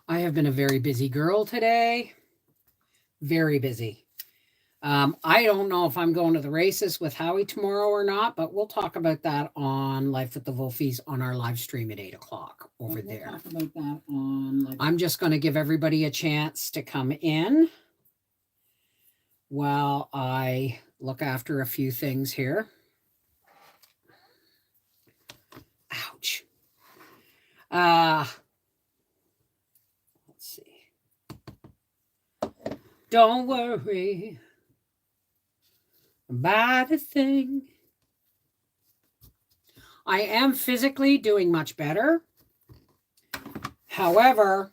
I have been a very busy girl today. Very busy. I don't know if I'm going to the races with Howie tomorrow or not, but we'll talk about that on Life with the Wolfies on our live stream at 8 o'clock over there. Talk about that on. I'm just going to give everybody a chance to come in while I look after a few things here. Ouch. Let's see. Don't worry about a thing. I am physically doing much better. However,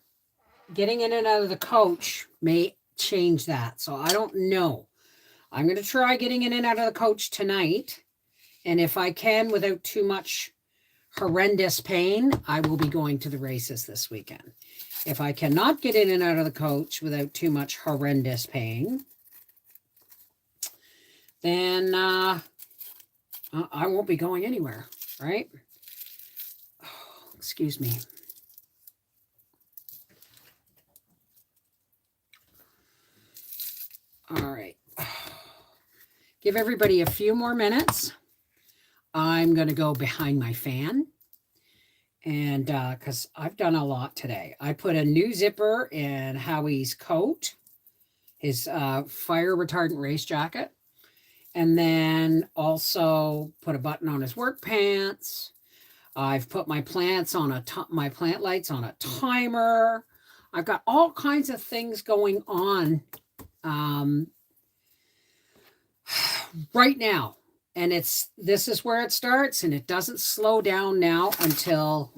getting in and out of the coach may change that. So I don't know. I'm going to try getting in and out of the coach tonight. And if I can, without too much horrendous pain, I will be going to the races this weekend. If I cannot get in and out of the coach without too much horrendous pain, then I won't be going anywhere, right? Oh, excuse me. All right. Give everybody a few more minutes. I'm going to go behind my fan. And because I've done a lot today. I put a new zipper in Howie's coat, his fire retardant race jacket. And then also put a button on his work pants. I've put my plants on my plant lights on a timer. I've got all kinds of things going on right now. And this is where it starts, and it doesn't slow down now until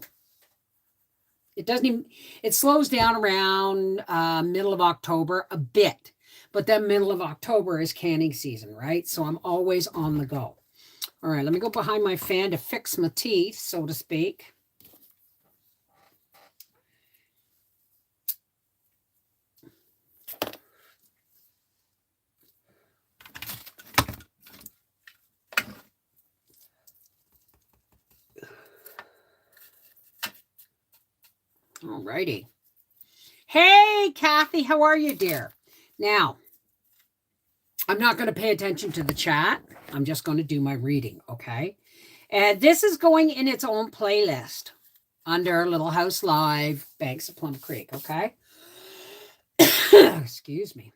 it slows down around middle of October a bit. But then middle of October is canning season, right? So I'm always on the go. All right, let me go behind my fan to fix my teeth, so to speak. All righty. Hey, Kathy, how are you, dear? Now, I'm not going to pay attention to the chat. I'm just going to do my reading, okay? And this is going in its own playlist under Little House Live, Banks of Plum Creek, okay? Excuse me.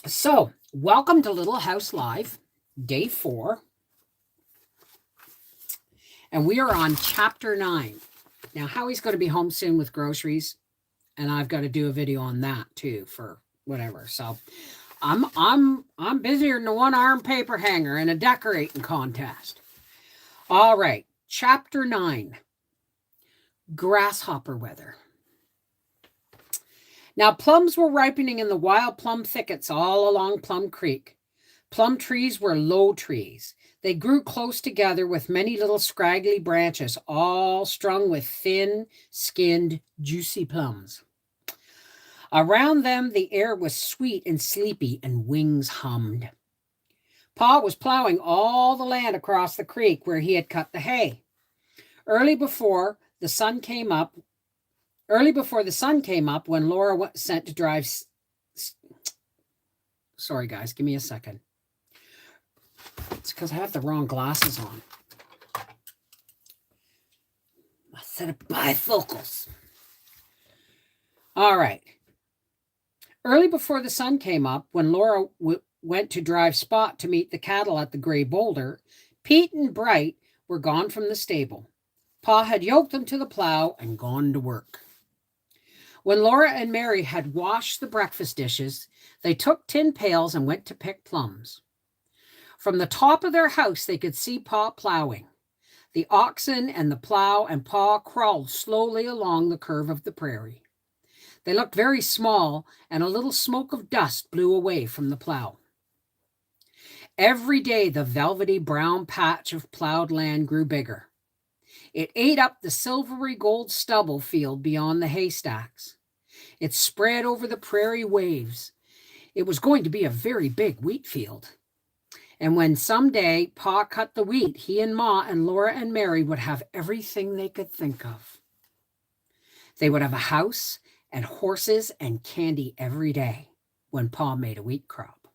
So, welcome to Little House Live, day 4. And we are on chapter 9. Now, Howie's going to be home soon with groceries, and I've got to do a video on that too for whatever. So, I'm busier than a one-arm paper hanger in a decorating contest. All right, chapter 9. Grasshopper weather. Now, plums were ripening in the wild plum thickets all along Plum Creek. Plum trees were low trees. They grew close together with many little scraggly branches, all strung with thin-skinned, juicy plums. Around them, the air was sweet and sleepy, and wings hummed. Pa was plowing all the land across the creek where he had cut the hay. Early before the sun came up, when Laura was sent to drive... Sorry, guys, give me a second. It's because I have the wrong glasses on. A set of bifocals. All right. Early before the sun came up, when Laura went to drive Spot to meet the cattle at the Gray Boulder, Pete and Bright were gone from the stable. Pa had yoked them to the plow and gone to work. When Laura and Mary had washed the breakfast dishes, they took tin pails and went to pick plums. From the top of their house, they could see Pa plowing. The oxen and the plow and Pa crawled slowly along the curve of the prairie. They looked very small, and a little smoke of dust blew away from the plow. Every day, the velvety brown patch of plowed land grew bigger. It ate up the silvery gold stubble field beyond the haystacks. It spread over the prairie waves. It was going to be a very big wheat field. And when someday Pa cut the wheat, he and Ma and Laura and Mary would have everything they could think of. They would have a house and horses and candy every day when Pa made a wheat crop.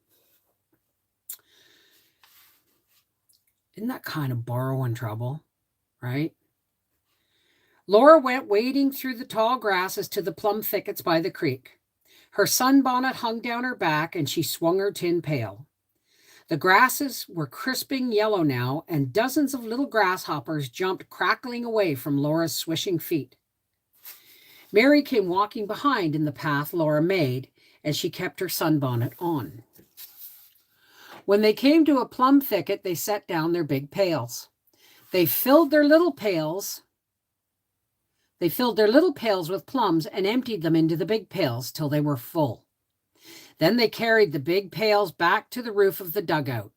Isn't that kind of borrowing trouble, right? Laura went wading through the tall grasses to the plum thickets by the creek. Her sunbonnet hung down her back, and she swung her tin pail. The grasses were crisping yellow now, and dozens of little grasshoppers jumped crackling away from Laura's swishing feet. Mary came walking behind in the path Laura made, as she kept her sunbonnet on. When they came to a plum thicket, they set down their big pails. They filled their little pails with plums and emptied them into the big pails till they were full. Then they carried the big pails back to the roof of the dugout.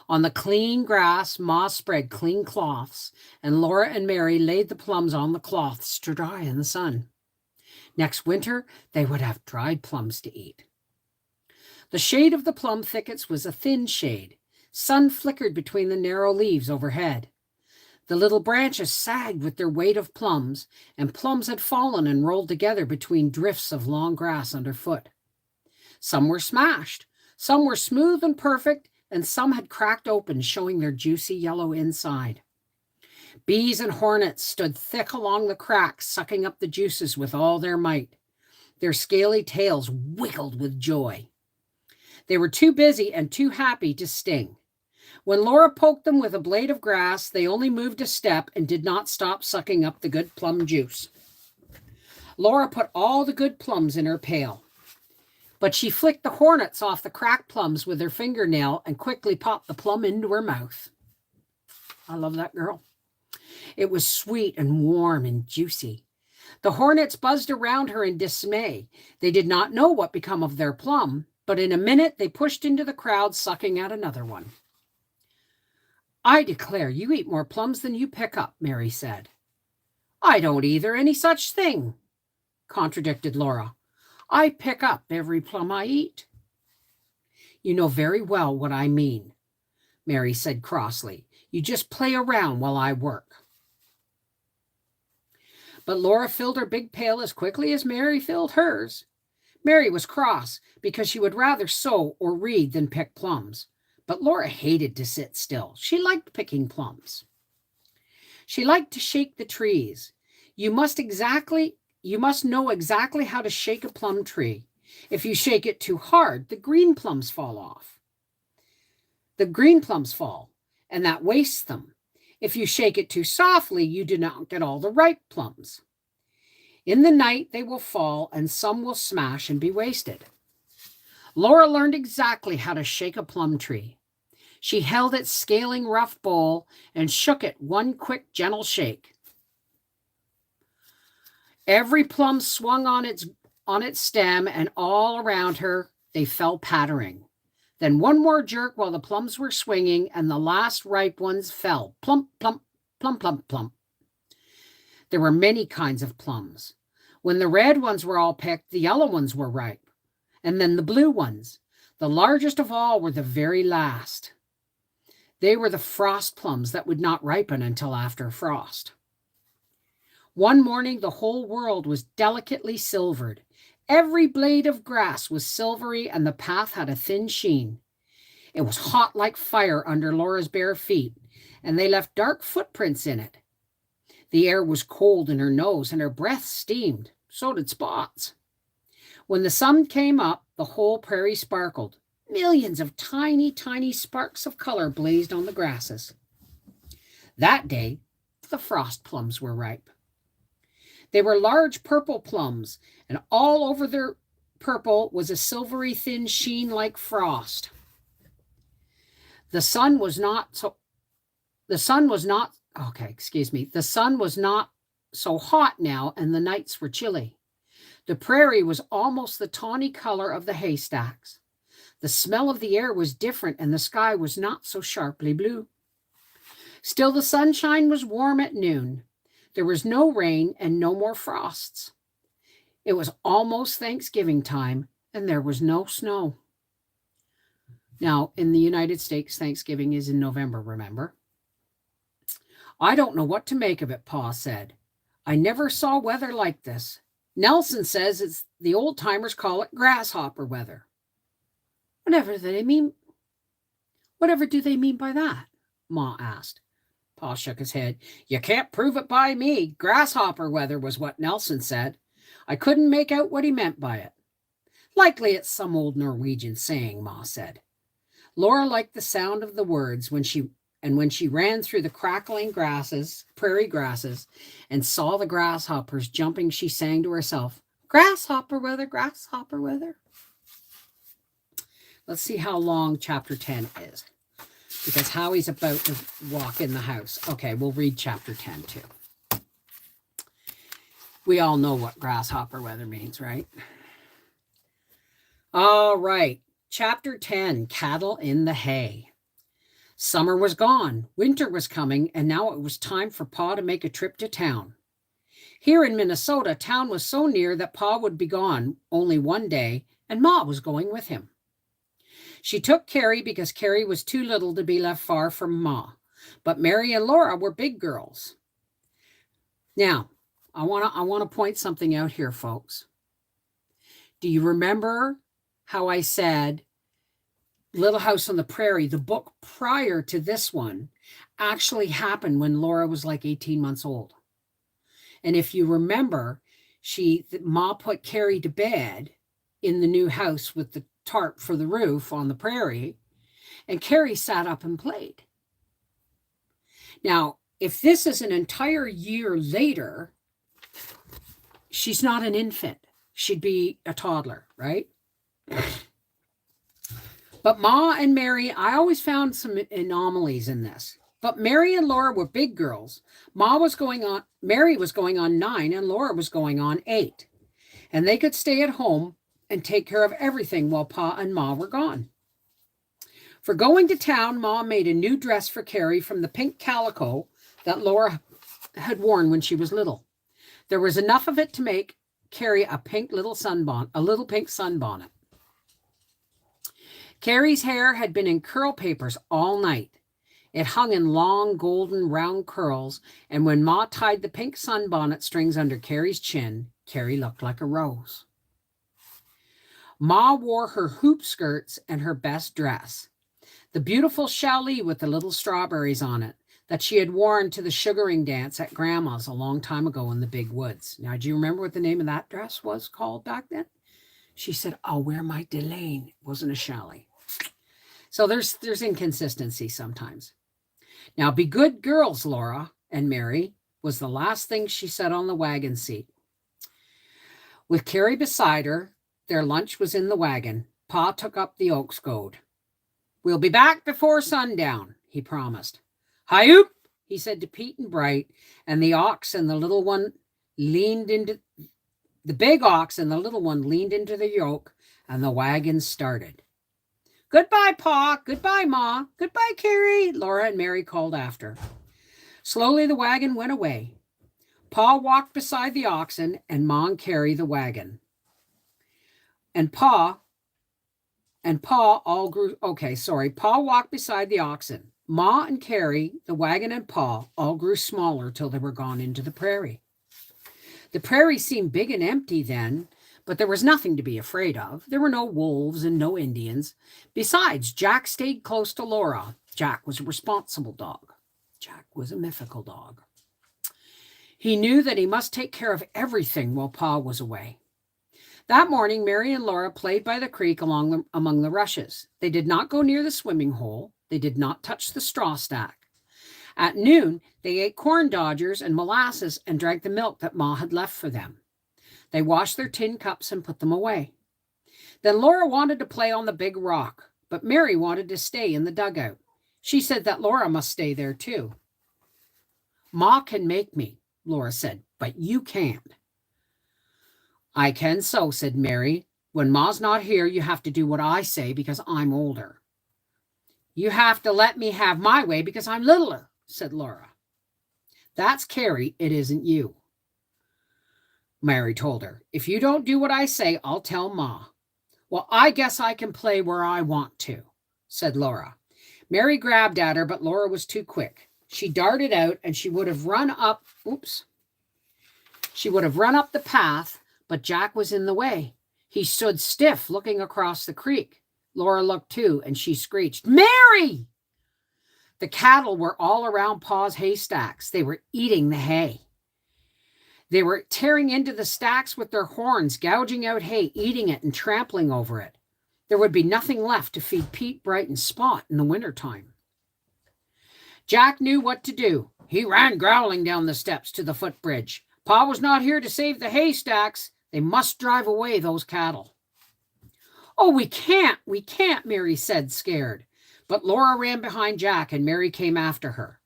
On the clean grass, Ma spread clean cloths, and Laura and Mary laid the plums on the cloths to dry in the sun. Next winter, they would have dried plums to eat. The shade of the plum thickets was a thin shade. Sun flickered between the narrow leaves overhead. The little branches sagged with their weight of plums, and plums had fallen and rolled together between drifts of long grass underfoot. Some were smashed, some were smooth and perfect, and some had cracked open, showing their juicy yellow inside. Bees and hornets stood thick along the cracks, sucking up the juices with all their might. Their scaly tails wiggled with joy. They were too busy and too happy to sting. When Laura poked them with a blade of grass, they only moved a step and did not stop sucking up the good plum juice. Laura put all the good plums in her pail, but she flicked the hornets off the cracked plums with her fingernail and quickly popped the plum into her mouth. I love that girl. It was sweet and warm and juicy. The hornets buzzed around her in dismay. They did not know what become of their plum, but in a minute they pushed into the crowd, sucking at another one. I declare you eat more plums than you pick up, Mary said. I don't either any such thing, contradicted Laura. I pick up every plum I eat. You know very well what I mean, Mary said crossly. You just play around while I work. But Laura filled her big pail as quickly as Mary filled hers. Mary was cross because she would rather sew or read than pick plums. But Laura hated to sit still. She liked picking plums. She liked to shake the trees. You must know exactly how to shake a plum tree. If you shake it too hard, the green plums fall off. The green plums fall, and that wastes them. If you shake it too softly, you do not get all the ripe plums. In the night, they will fall, and some will smash and be wasted. Laura learned exactly how to shake a plum tree. She held its scaling rough bowl and shook it one quick, gentle shake. Every plum swung on its stem, and all around her they fell pattering. Then one more jerk while the plums were swinging, and the last ripe ones fell, plump, plump, plump, plump, plump. There were many kinds of plums. When the red ones were all picked, the yellow ones were ripe, and then the blue ones. The largest of all were the very last. They were the frost plums that would not ripen until after frost. One morning, the whole world was delicately silvered. Every blade of grass was silvery, and the path had a thin sheen. It was hot like fire under Laura's bare feet, and they left dark footprints in it. The air was cold in her nose, and her breath steamed. So did Spot's. When the sun came up, the whole prairie sparkled. Millions of tiny, tiny sparks of color blazed on the grasses. That day, the frost plums were ripe. They were large purple plums, and all over their purple was a silvery thin sheen like frost. The sun was not so hot now, and the nights were chilly. The prairie was almost the tawny color of the haystacks. The smell of the air was different, and the sky was not so sharply blue. Still, the sunshine was warm at noon. There was no rain and no more frosts. It was almost Thanksgiving time, and there was no snow. Now, in the United States, Thanksgiving is in November, remember? I don't know what to make of it, Pa said. I never saw weather like this. Nelson says it's the old timers call it grasshopper weather. Whatever do they mean? Whatever do they mean by that? Ma asked. Pa shook his head. You can't prove it by me. Grasshopper weather was what Nelson said. I couldn't make out what he meant by it. Likely it's some old Norwegian saying, Ma said. Laura liked the sound of the words when she ran through the crackling grasses, prairie grasses, and saw the grasshoppers jumping, she sang to herself, grasshopper weather, grasshopper weather. Let's see how long chapter 10 is, because Howie's about to walk in the house. Okay, we'll read chapter 10 too. We all know what grasshopper weather means, right? All right, chapter 10, Cattle in the Hay. Summer was gone, winter was coming, and now it was time for Pa to make a trip to town. Here in Minnesota, town was so near that Pa would be gone only one day, and Ma was going with him. She took Carrie because Carrie was too little to be left far from Ma, but Mary and Laura were big girls. Now, I want to point something out here, folks. Do you remember how I said Little House on the Prairie, the book prior to this one, actually happened when Laura was like 18 months old? And if you remember, Ma put Carrie to bed in the new house with the tarp for the roof on the prairie, and Carrie sat up and played. Now, if this is an entire year later, she's not an infant. She'd be a toddler, right? But Ma and Mary, I always found some anomalies in this. But Mary and Laura were big girls. Mary was going on 9 and Laura was going on 8. And they could stay at home and take care of everything while Pa and Ma were gone. For going to town, Ma made a new dress for Carrie from the pink calico that Laura had worn when she was little. There was enough of it to make Carrie a pink sunbonnet. Carrie's hair had been in curl papers all night. It hung in long, golden, round curls, and when Ma tied the pink sunbonnet strings under Carrie's chin, Carrie looked like a rose. Ma wore her hoop skirts and her best dress, the beautiful challis with the little strawberries on it that she had worn to the sugaring dance at Grandma's a long time ago in the big woods. Now, do you remember what the name of that dress was called back then? She said, I'll wear my Delaine. It wasn't a challis. So there's inconsistency sometimes. Now, be good girls, Laura and Mary, was the last thing she said on the wagon seat. With Carrie beside her, their lunch was in the wagon. Pa took up the oaks goad. We'll be back before sundown, he promised. Hi-oop, he said to Pete and Bright, and the ox and the little one leaned into the big ox and the little one leaned into the yoke, and the wagon started. Goodbye, Pa. Goodbye, Ma. Goodbye, Carrie, Laura and Mary called after. Slowly the wagon went away. Pa walked beside the oxen, and Ma and Carrie the wagon. Pa walked beside the oxen. Ma and Carrie, the wagon, and Pa all grew smaller till they were gone into the prairie. The prairie seemed big and empty then, but there was nothing to be afraid of. There were no wolves and no Indians. Besides, Jack stayed close to Laura. Jack was a responsible dog. Jack was a mythical dog. He knew that he must take care of everything while Pa was away. That morning, Mary and Laura played by the creek among the rushes. They did not go near the swimming hole. They did not touch the straw stack. At noon, they ate corn dodgers and molasses and drank the milk that Ma had left for them. They washed their tin cups and put them away. Then Laura wanted to play on the big rock, but Mary wanted to stay in the dugout. She said that Laura must stay there too. Ma can make me, Laura said, but you can't. I can so, said Mary. When Ma's not here, you have to do what I say because I'm older. You have to let me have my way because I'm littler, said Laura. That's Carrie, it isn't you. Mary told her, if you don't do what I say, I'll tell Ma. Well, I guess I can play where I want to, said Laura. Mary grabbed at her, but Laura was too quick. She darted out and she would have run up. She would have run up the path, but Jack was in the way. He stood stiff, looking across the creek. Laura looked too, and she screeched, "Mary!" The cattle were all around Pa's haystacks. They were eating the hay. They were tearing into the stacks with their horns, gouging out hay, eating it, and trampling over it. There would be nothing left to feed Pete, Bright, and Spot in the wintertime. Jack knew what to do. He ran growling down the steps to the footbridge. Pa was not here to save the haystacks. They must drive away those cattle. "Oh, we can't, Mary said, scared. But Laura ran behind Jack, and Mary came after her.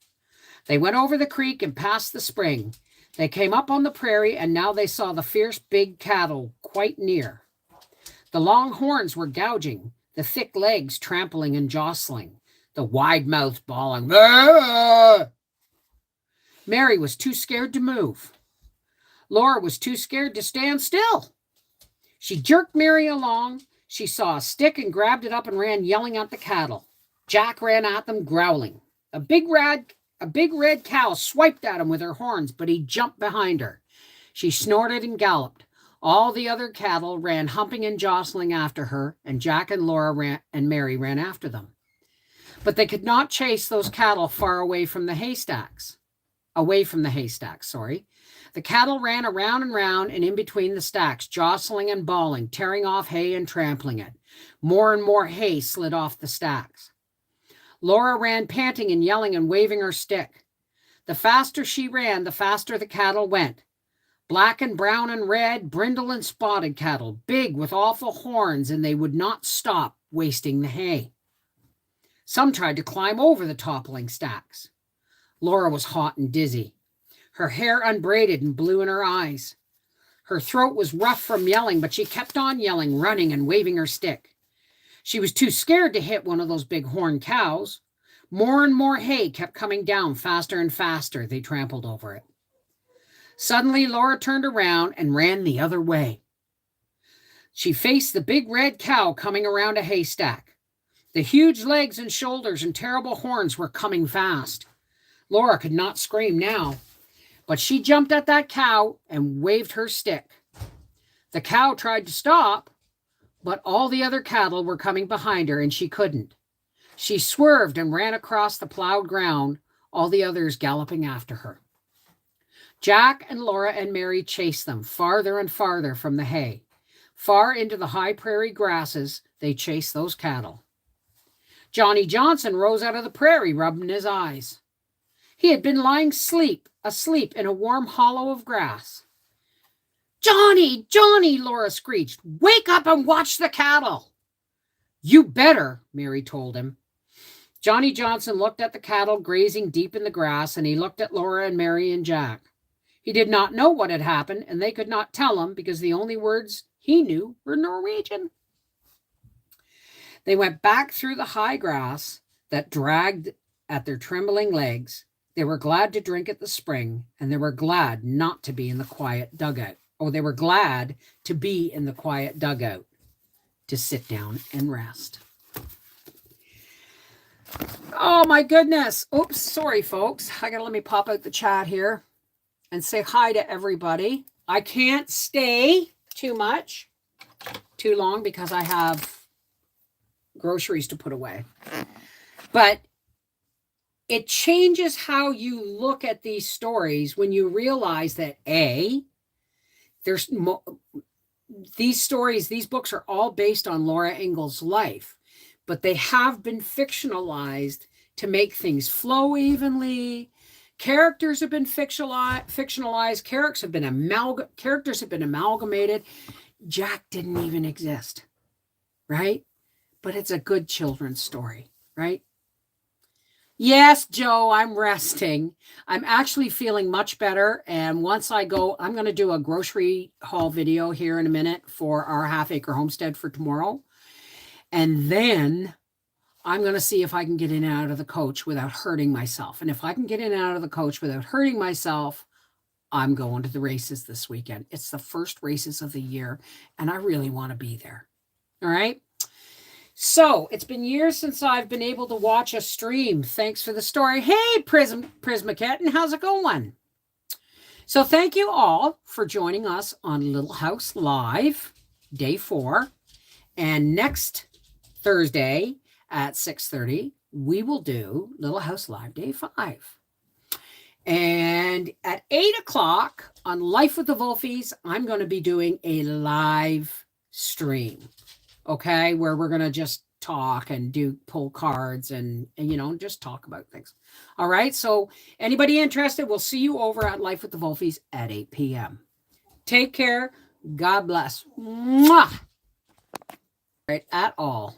They went over the creek and past the spring. They came up on the prairie, and now they saw the fierce big cattle quite near. The long horns were gouging, the thick legs trampling and jostling, the wide mouths bawling. "Aah!" Mary was too scared to move. Laura was too scared to stand still. She jerked Mary along. She saw a stick and grabbed it up and ran yelling at the cattle. Jack ran at them, growling. A big red cow swiped at him with her horns, but he jumped behind her. She snorted and galloped. All the other cattle ran humping and jostling after her, and Jack and Laura and Mary ran after them. But they could not chase those cattle far away from the haystacks. The cattle ran around and round and in between the stacks, jostling and bawling, tearing off hay and trampling it. More and more hay slid off the stacks. Laura ran panting and yelling and waving her stick. The faster she ran, the faster the cattle went. Black and brown and red, brindle and spotted cattle, big with awful horns, and they would not stop wasting the hay. Some tried to climb over the toppling stacks. Laura was hot and dizzy. Her hair unbraided and blue in her eyes. Her throat was rough from yelling, but she kept on yelling, running and waving her stick. She was too scared to hit one of those big horned cows. More and more hay kept coming down faster and faster. They trampled over it. Suddenly, Laura turned around and ran the other way. She faced the big red cow coming around a haystack. The huge legs and shoulders and terrible horns were coming fast. Laura could not scream now, but she jumped at that cow and waved her stick. The cow tried to stop, but all the other cattle were coming behind her, and she couldn't. She swerved and ran across the plowed ground, all the others galloping after her. Jack and Laura and Mary chased them farther and farther from the hay. Far into the high prairie grasses, they chased those cattle. Johnny Johnson rose out of the prairie, rubbing his eyes. He had been lying asleep in a warm hollow of grass. "Johnny, Johnny," Laura screeched, "wake up and watch the cattle." "You better," Mary told him. Johnny Johnson looked at the cattle grazing deep in the grass, and he looked at Laura and Mary and Jack. He did not know what had happened, and they could not tell him because the only words he knew were Norwegian. They went back through the high grass that dragged at their trembling legs. They were glad to drink at the spring, and they were glad not to be in the quiet dugout. They were glad to be in the quiet dugout to sit down and rest. Oh, my goodness. Oops, sorry, folks. Let me pop out the chat here and say hi to everybody. I can't stay too long because I have groceries to put away. But it changes how you look at these stories when you realize that these books are all based on Laura Ingalls' life, but they have been fictionalized to make things flow evenly. Characters have been fictionalized. Characters have been amalgamated. Jack didn't even exist, right? But it's a good children's story, right? Yes, Joe, I'm resting. I'm actually feeling much better. And once I go, I'm going to do a grocery haul video here in a minute for our half-acre homestead for tomorrow. And then I'm going to see if I can get in and out of the coach without hurting myself. And if I can get in and out of the coach without hurting myself, I'm going to the races this weekend. It's the first races of the year, and I really want to be there. All right? So it's been years since I've been able to watch a stream. Thanks for the story. Hey, Prisma Kitten, how's it going? So thank you all for joining us on Little House Live, day 4. And next Thursday at 6:30, we will do Little House Live, day 5. And at 8 o'clock on Life with the Wolfies, I'm going to be doing a live stream, okay, where we're going to just talk and pull cards and just talk about things. All right, so anybody interested, we'll see you over at Life with the Wolfies at 8 p.m. Take care. God bless. Mwah! Right at all.